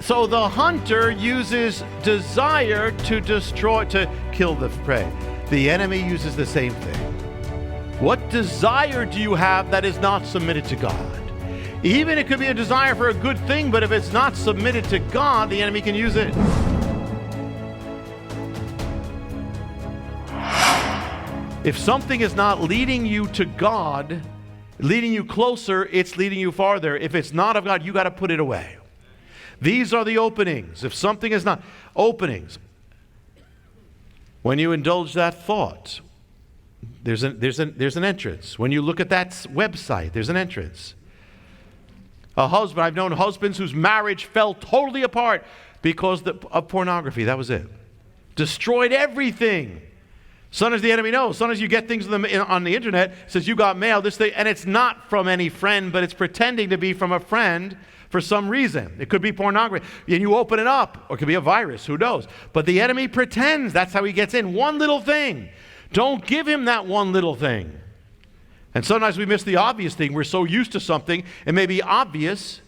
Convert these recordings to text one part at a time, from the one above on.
So the hunter uses desire to destroy, to kill the prey. The enemy uses the same thing. What desire do you have that is not submitted to God? Even it could be a desire for a good thing, but if it's not submitted to God, the enemy can use it. If something is not leading you to God, leading you closer, it's leading you farther. If it's not of God, you got to put it away. These are the openings. If something is not openings, when you indulge that thought, there's an entrance. When you look at that website, there's an entrance. A husband, I've known husbands whose marriage fell totally apart because of pornography. That was it. Destroyed everything. Sometimes the enemy knows. Sometimes you get things on the internet, says you got mail, this thing, and it's not from any friend, but it's pretending to be from a friend for some reason. It could be pornography. And you open it up, or it could be a virus, who knows? But the enemy pretends. That's how he gets in. One little thing. Don't give him that one little thing. And sometimes we miss the obvious thing. We're so used to something, it may be obvious.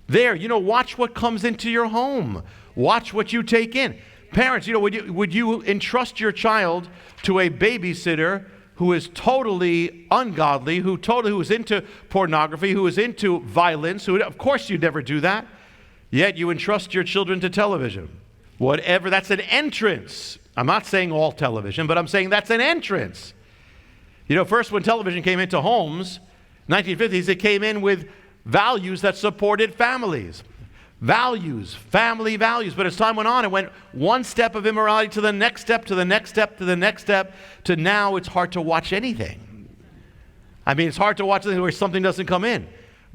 There, watch what comes into your home. Watch what you take in. Parents, would you entrust your child to a babysitter who is totally ungodly, who is into pornography, who is into violence? Of course you'd never do that. Yet you entrust your children to television. Whatever, that's an entrance. I'm not saying all television, but I'm saying that's an entrance. First when television came into homes, 1950s, it came in with values that supported families. Values, family values. But as time went on, it went one step of immorality to the next step, to the next step, to the next step, to now it's hard to watch anything. I mean, it's hard to watch anything where something doesn't come in.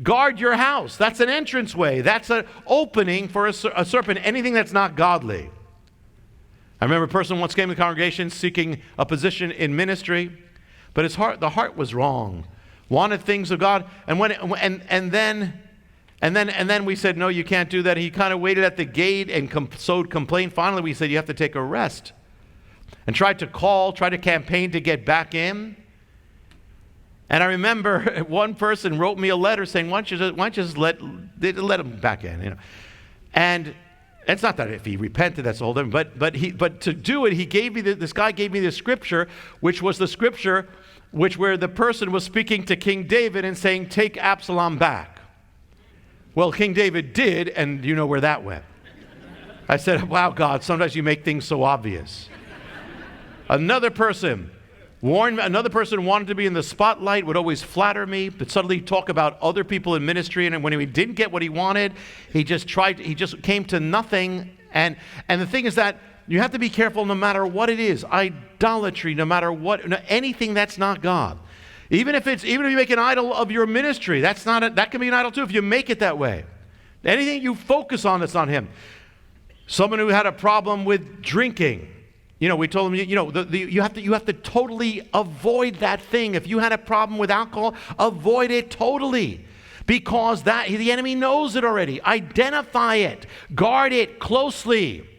Guard your house. That's an entranceway. That's an opening for a serpent. Anything that's not godly. I remember a person once came to the congregation seeking a position in ministry, but the heart was wrong. Wanted things of God, and then we said, no, you can't do that. He kind of waited at the gate and sowed complaint. Finally, we said, you have to take a rest. And tried to campaign to get back in. And I remember one person wrote me a letter saying, why don't you just let him back in, And it's not that if he repented, that's all different. But to do it, this guy gave me the scripture, which was the scripture where the person was speaking to King David and saying, take Absalom back. Well, King David did, and you know where that went. I said, wow, God, sometimes you make things so obvious. Another person wanted to be in the spotlight, would always flatter me, but suddenly talk about other people in ministry, and when he didn't get what he wanted, he just came to nothing. And the thing is that you have to be careful no matter what it is. Idolatry, no matter what, anything that's not God. Even if you make an idol of your ministry, that can be an idol too if you make it that way. Anything you focus on that's not him. Someone who had a problem with drinking, we told him, you have to totally avoid that thing. If you had a problem with alcohol, avoid it totally. Because the enemy knows it already. Identify it. Guard it closely.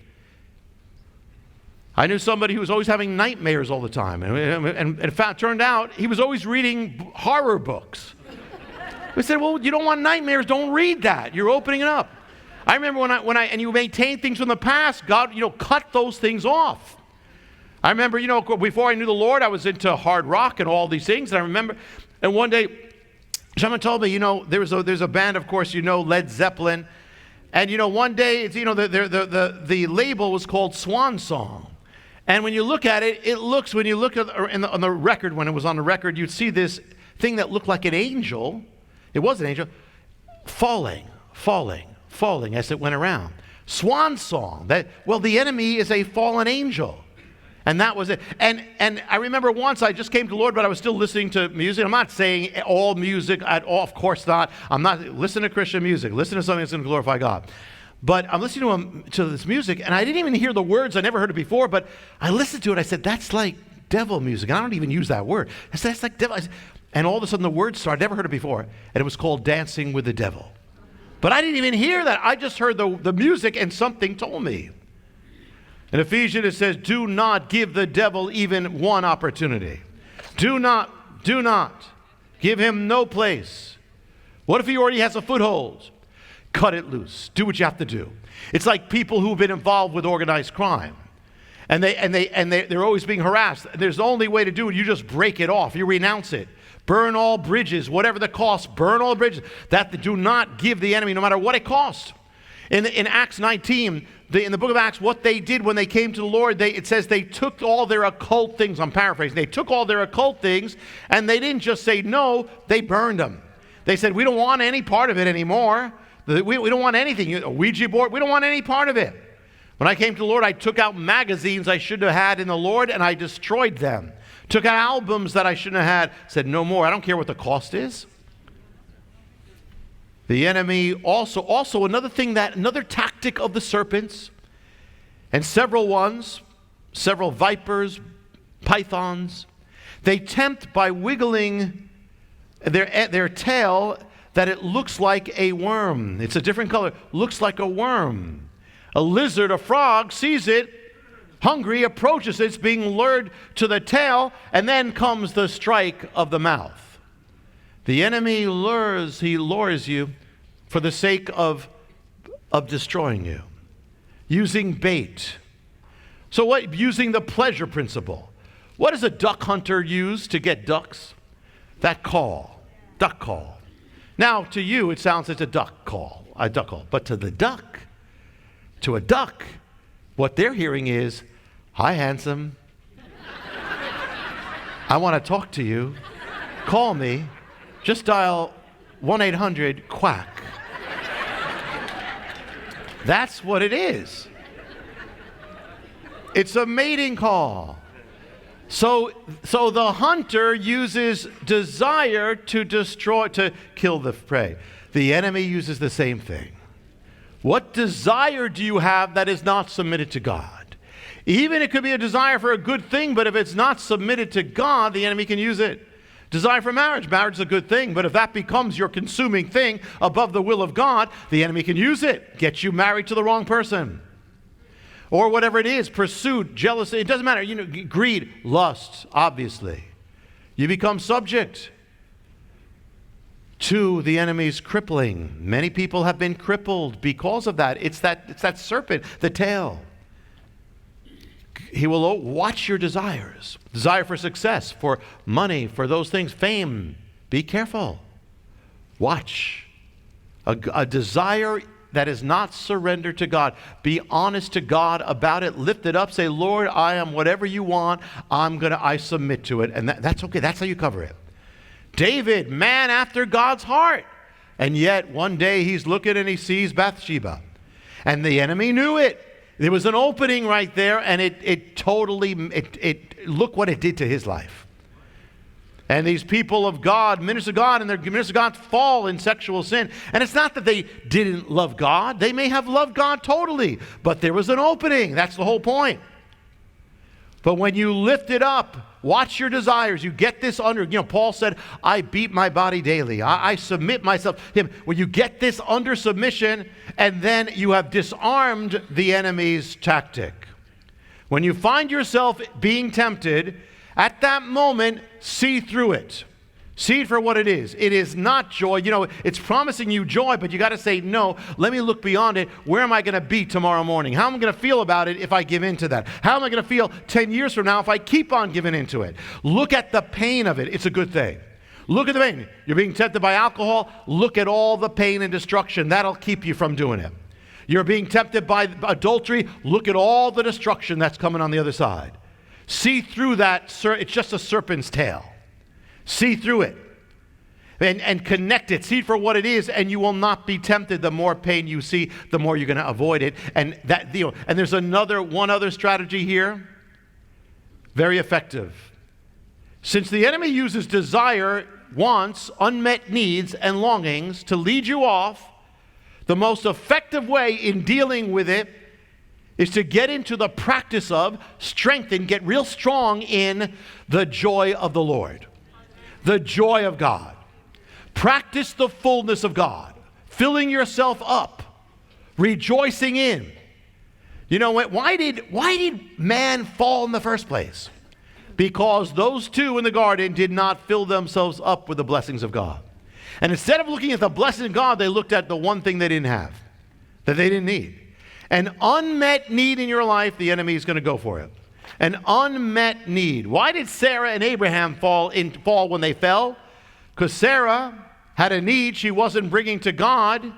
I knew somebody who was always having nightmares all the time. And in fact, it turned out he was always reading horror books. We said, well, you don't want nightmares, don't read that. You're opening it up. I remember and you maintain things from the past, God, cut those things off. I remember, before I knew the Lord, I was into hard rock and all these things. And I remember, and one day, someone told me, there's a band, of course, Led Zeppelin. And, one day, it's, the label was called Swan Song. And when you look at it, when you look on the record, when it was on the record, you'd see this thing that looked like an angel. It was an angel, falling as it went around. Swan Song. The enemy is a fallen angel. And that was it. And I remember once I just came to the Lord, but I was still listening to music. I'm not saying all music at all. Of course not. I'm not. Listen to Christian music. Listen to something that's going to glorify God. But I'm listening to this music, and I didn't even hear the words. I never heard it before, but I listened to it. I said, that's like devil music. And I don't even use that word. I said, that's like devil. And all of a sudden the words started. I never heard it before. And it was called Dancing with the Devil. But I didn't even hear that. I just heard the music, and something told me. In Ephesians, it says, do not give the devil even one opportunity. Do not give him no place. What if he already has a foothold? cut it loose. Do what you have to do. It's like people who've been involved with organized crime. And they're always being harassed. There's the only way to do it. You just break it off. You renounce it. Burn all bridges, whatever the cost. Burn all bridges. That do not give the enemy, no matter what it costs. In Acts 19, in the book of Acts, what they did when they came to the Lord, it says they took all their occult things. I'm paraphrasing. They took all their occult things, and they didn't just say no, they burned them. They said, we don't want any part of it anymore. We don't want anything. A Ouija board, we don't want any part of it. When I came to the Lord, I took out magazines I shouldn't have had in the Lord, and I destroyed them. Took out albums that I shouldn't have had, said no more. I don't care what the cost is. The enemy also another tactic of the serpents, and several vipers, pythons, they tempt by wiggling their tail that it looks like a worm. It's a different color, looks like a worm. A lizard, a frog, sees it, hungry, approaches it, it's being lured to the tail, and then comes the strike of the mouth. The enemy lures you for the sake of destroying you, using bait. So what? Using the pleasure principle. What does a duck hunter use to get ducks? That call, duck call. Now, to you, it sounds like a duck call. But to the duck, to a duck, what they're hearing is, hi, handsome. I want to talk to you. Call me. Just dial 1-800-QUACK. That's what it is. It's a mating call. So the hunter uses desire to kill the prey. The enemy uses the same thing. What desire do you have that is not submitted to God? Even it could be a desire for a good thing, but if it's not submitted to God, the enemy can use it. Desire for marriage. Marriage is a good thing, but if that becomes your consuming thing above the will of God, the enemy can use it. Get you married to the wrong person. Or whatever it is, pursuit, jealousy, it doesn't matter. Greed, lust, obviously. You become subject to the enemy's crippling. Many people have been crippled because of that. It's that serpent, the tail. He will watch your desires. Desire for success, for money, for those things, fame. Be careful. Watch. A desire that is not surrendered to God. Be honest to God about it. Lift it up. Say, Lord, I am whatever you want. I submit to it. And that's okay. That's how you cover it. David, man after God's heart. And yet one day he's looking and he sees Bathsheba. And the enemy knew it. There was an opening right there, and it look what it did to his life. And these people of God, ministers of God, and their ministers of God fall in sexual sin. And it's not that they didn't love God. They may have loved God totally, but there was an opening. That's the whole point. But when you lift it up, watch your desires. You get this under. Paul said, I beat my body daily. I submit myself to him. When you get this under submission, and then you have disarmed the enemy's tactic. When you find yourself being tempted, at that moment, see through it. See it for what it is. It is not joy. It's promising you joy, but you got to say, no, let me look beyond it. Where am I going to be tomorrow morning? How am I going to feel about it if I give in to that? How am I going to feel 10 years from now if I keep on giving into it? Look at the pain of it. It's a good thing. Look at the pain. You're being tempted by alcohol. Look at all the pain and destruction. That'll keep you from doing it. You're being tempted by adultery. Look at all the destruction that's coming on the other side. See through that. It's just a serpent's tail. See through it and connect it. See it for what it is, and you will not be tempted. The more pain you see, the more you're going to avoid it. And there's one other strategy here, very effective. Since the enemy uses desire, wants, unmet needs, and longings to lead you off, the most effective way in dealing with it is to get into the practice of, strengthen, get real strong in the joy of the Lord. The joy of God. Practice the fullness of God. Filling yourself up. Rejoicing in. Why did man fall in the first place? Because those two in the garden did not fill themselves up with the blessings of God. And instead of looking at the blessing of God, they looked at the one thing they didn't have, that they didn't need. An unmet need in your life, the enemy is going to go for it. An unmet need. Why did Sarah and Abraham fall when they fell? Because Sarah had a need she wasn't bringing to God,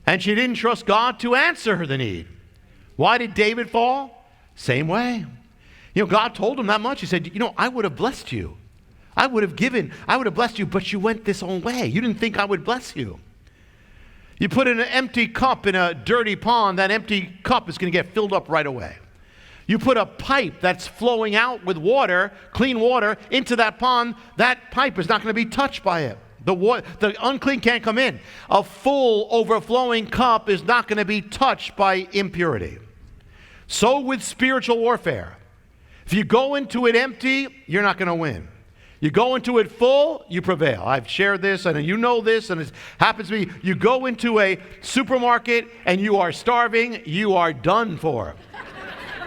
and she didn't trust God to answer her the need. Why did David fall? Same way. God told him that much. He said, I would have blessed you. I would have blessed you, but you went this own way. You didn't think I would bless you. You put an empty cup in a dirty pond, that empty cup is going to get filled up right away. You put a pipe that's flowing out with water, clean water, into that pond, that pipe is not going to be touched by it. The unclean can't come in. A full, overflowing cup is not going to be touched by impurity. So with spiritual warfare. If you go into it empty, you're not going to win. You go into it full, you prevail. I've shared this, and you know this, and it happens to me. You go into a supermarket, and you are starving, you are done for.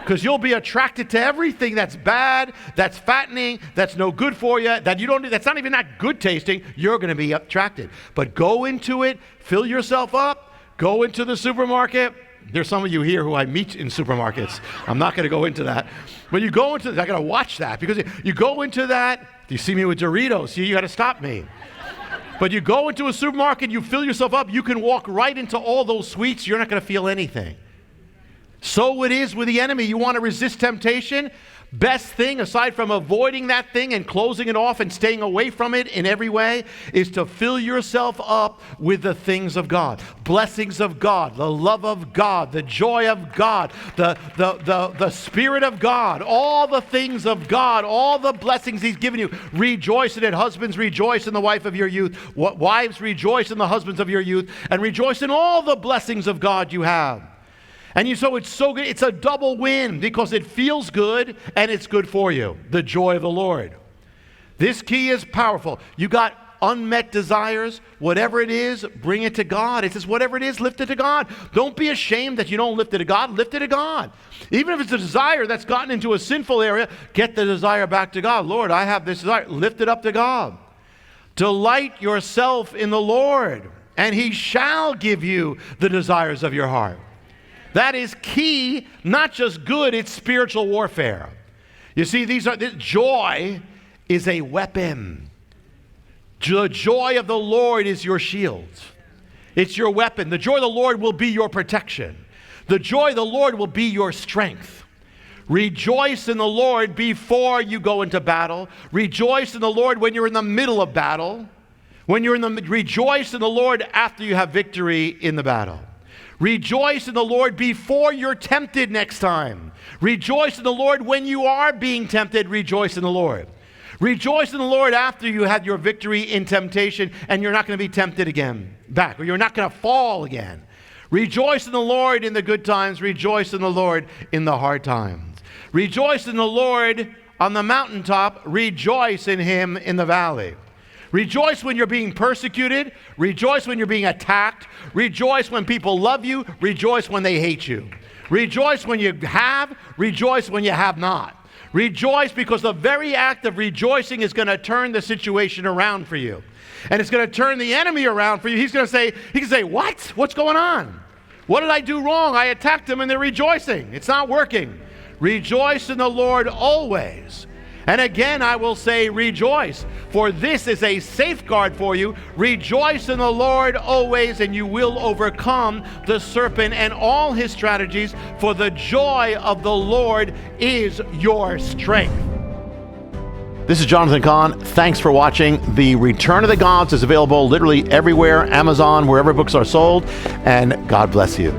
Because you'll be attracted to everything that's bad, that's fattening, that's no good for you, that's not even that good tasting. You're going to be attracted. But go into it, fill yourself up, go into the supermarket. There's some of you here who I meet in supermarkets. I'm not going to go into that. But you go into, I got to watch that, because you go into that, you see me with Doritos, you got to stop me. But you go into a supermarket, you fill yourself up, you can walk right into all those sweets, you're not going to feel anything. So it is with the enemy. You want to resist temptation? Best thing, aside from avoiding that thing and closing it off and staying away from it in every way, is to fill yourself up with the things of God. Blessings of God, the love of God, the joy of God, the Spirit of God, all the things of God, all the blessings He's given you. Rejoice in it. Husbands, rejoice in the wife of your youth. Wives, rejoice in the husbands of your youth. And rejoice in all the blessings of God you have. And so it's so good. It's a double win because it feels good and it's good for you. The joy of the Lord. This key is powerful. You got unmet desires, whatever it is, bring it to God. It says whatever it is, lift it to God. Don't be ashamed that you don't lift it to God. Lift it to God. Even if it's a desire that's gotten into a sinful area, get the desire back to God. Lord, I have this desire. Lift it up to God. Delight yourself in the Lord, and He shall give you the desires of your heart. That is key, not just good, it's spiritual warfare. You see, joy is a weapon. The joy of the Lord is your shield. It's your weapon. The joy of the Lord will be your protection. The joy of the Lord will be your strength. Rejoice in the Lord before you go into battle. Rejoice in the Lord when you're in the middle of battle. Rejoice in the Lord after you have victory in the battle. Rejoice in the Lord before you're tempted next time. Rejoice in the Lord when you are being tempted. Rejoice in the Lord. Rejoice in the Lord after you had your victory in temptation and you're not going to be tempted again back, or you're not going to fall again. Rejoice in the Lord in the good times. Rejoice in the Lord in the hard times. Rejoice in the Lord on the mountaintop. Rejoice in Him in the valley. Rejoice when you're being persecuted. Rejoice when you're being attacked. Rejoice when people love you. Rejoice when they hate you. Rejoice when you have. Rejoice when you have not. Rejoice because the very act of rejoicing is going to turn the situation around for you. And it's going to turn the enemy around for you. He can say, what? What's going on? What did I do wrong? I attacked them and they're rejoicing. It's not working. Rejoice in the Lord always. And again, I will say rejoice, for this is a safeguard for you. Rejoice in the Lord always, and you will overcome the serpent and all his strategies, for the joy of the Lord is your strength. This is Jonathan Cahn. Thanks for watching. The Return of the Gods is available literally everywhere, Amazon, wherever books are sold, and God bless you.